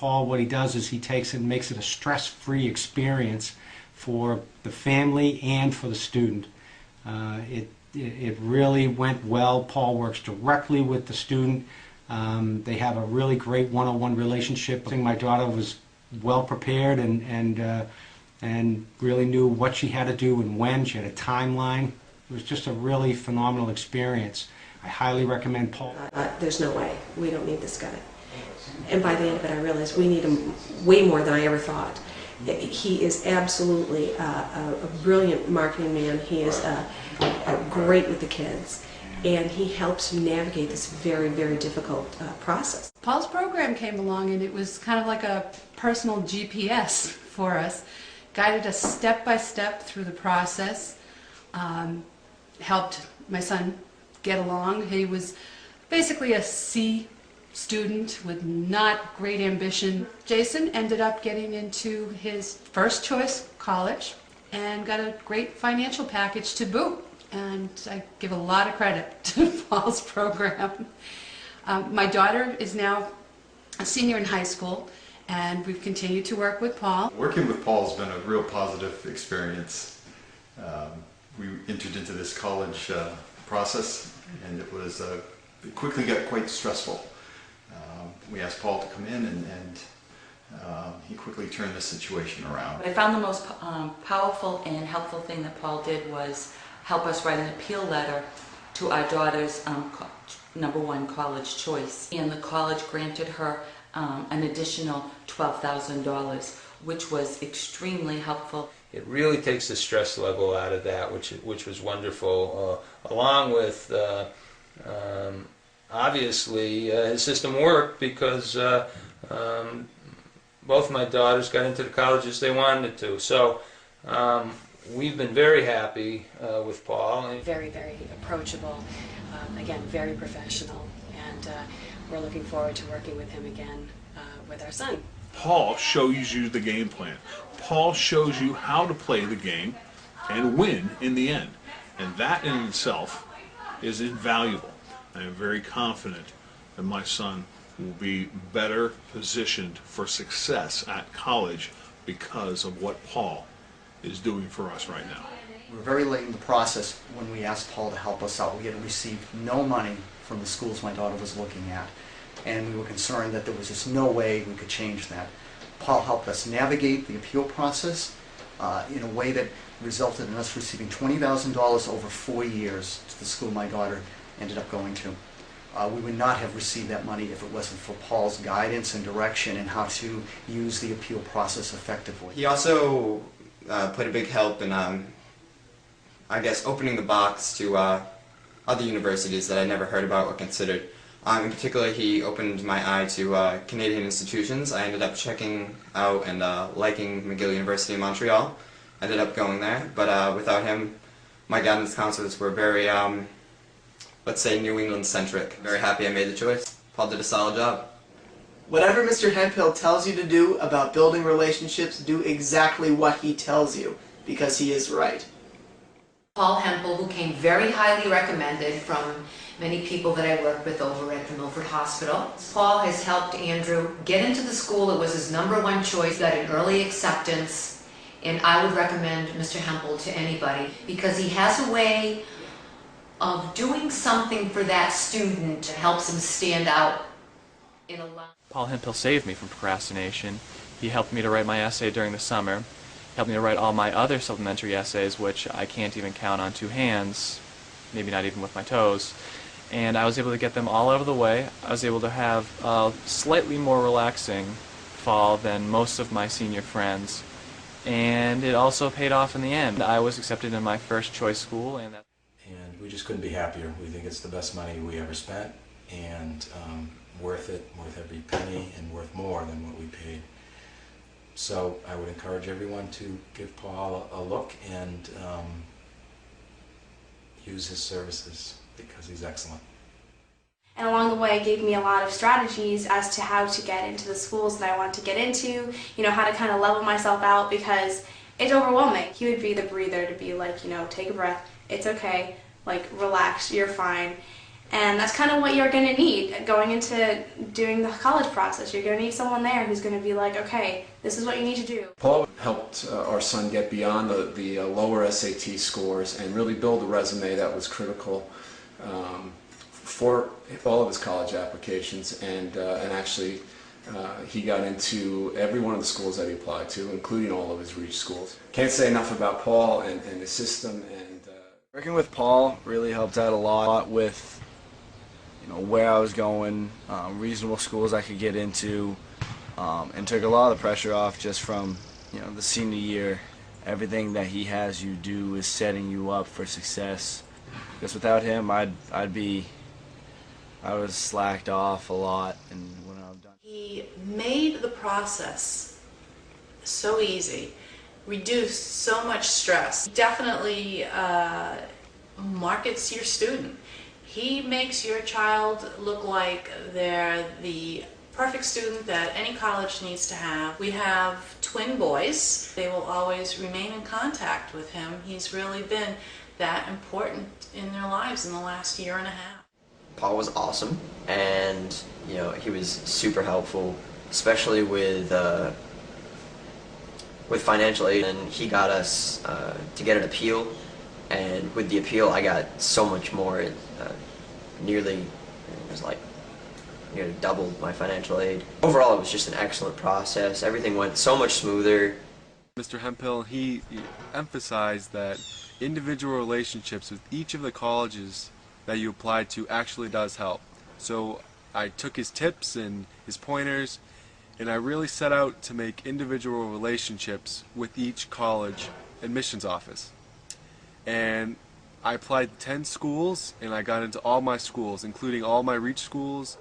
Paul, what he does is he takes it and makes it a stress-free experience for the family and for the student. It really went well. Paul works directly with the student. They have a really great one-on-one relationship. I think my daughter was well prepared and really knew what she had to do and when. She had a timeline. It was just a really phenomenal experience. I highly recommend Paul. There's no way. We don't need this guy. And by the end of it, I realized we need him way more than I ever thought. He is absolutely a brilliant marketing man. He is great with the kids, and he helps navigate this very, very difficult process. Paul's program came along, and it was kind of like a personal GPS for us. Guided us step by step through the process, helped my son get along. He was basically a C student with not great ambition. Jason ended up getting into his first choice college and got a great financial package to boot. And I give a lot of credit to Paul's program. My daughter is now a senior in high school, and we've continued to work with Paul. Working with Paul has been a real positive experience. We entered into this college process, and it quickly got quite stressful. We asked Paul to come in, and he quickly turned the situation around. What I found the most powerful and helpful thing that Paul did was help us write an appeal letter to our daughter's #1 college choice. And the college granted her an additional $12,000, which was extremely helpful. It really takes the stress level out of that, which was wonderful, along with obviously his system worked because both my daughters got into the colleges they wanted to. So we've been very happy with Paul. Very, very approachable, again, very professional, and we're looking forward to working with him again with our son. Paul shows you the game plan. Paul shows you how to play the game and win in the end. And that in itself is invaluable. I am very confident that my son will be better positioned for success at college because of what Paul is doing for us right now. We were very late in the process when we asked Paul to help us out. We had received no money from the schools my daughter was looking at, and we were concerned that there was just no way we could change that. Paul helped us navigate the appeal process in a way that resulted in us receiving $20,000 over 4 years to the school my daughter ended up going to. We would not have received that money if it wasn't for Paul's guidance and direction in how to use the appeal process effectively. He also played a big help in, I guess, opening the box to other universities that I never heard about or considered. In particular, he opened my eye to Canadian institutions. I ended up checking out and liking McGill University in Montreal. I ended up going there, but without him, my guidance counselors were very, let's say, New England-centric. Very happy I made the choice. Paul did a solid job. Whatever Mr. Hemphill tells you to do about building relationships, do exactly what he tells you, because he is right. Paul Hemphill, who came very highly recommended from many people that I work with over at the Milford Hospital. Paul has helped Andrew get into the school. It was his #1 choice, got an early acceptance, and I would recommend Mr. Hemphill to anybody because he has a way of doing something for that student that helps him stand out in a lot. Paul Hemphill saved me from procrastination. He helped me to write my essay during the summer, helped me to write all my other supplementary essays, which I can't even count on 2 hands, maybe not even with my toes. And I was able to get them all out of the way. I was able to have a slightly more relaxing fall than most of my senior friends. And it also paid off in the end. I was accepted in my first choice school, and we just couldn't be happier. We think it's the best money we ever spent, and worth it, worth every penny, and worth more than what we paid. So I would encourage everyone to give Paul a look and use his services because he's excellent. And along the way gave me a lot of strategies as to how to get into the schools that I want to get into, you know, how to kind of level myself out because it's overwhelming. He would be the breather to be like, you know, take a breath, it's okay, like relax, you're fine. And that's kind of what you're going to need going into doing the college process. You're going to need someone there who's going to be like, okay, this is what you need to do. Paul helped our son get beyond the lower SAT scores and really build a resume that was critical for all of his college applications, and actually he got into every one of the schools that he applied to, including all of his reach schools. Can't say enough about Paul and his system. And working with Paul really helped out a lot with where I was going, reasonable schools I could get into, and took a lot of the pressure off just from the senior year. Everything that he has you do is setting you up for success. Because without him, I was slacked off a lot, and when I'm done. He made the process so easy, reduced so much stress. Definitely markets your student. He makes your child look like they're the perfect student that any college needs to have. We have twin boys. They will always remain in contact with him. He's really been that important in their lives in the last year and a half. Paul was awesome, and he was super helpful, especially with financial aid. And he got us to get an appeal, and with the appeal, I got so much more. Nearly doubled my financial aid. Overall, it was just an excellent process. Everything went so much smoother. Mr. Hemphill, he emphasized that individual relationships with each of the colleges that you applied to actually does help. So I took his tips and his pointers, and I really set out to make individual relationships with each college admissions office. And I applied 10 schools, and I got into all my schools, including all my reach schools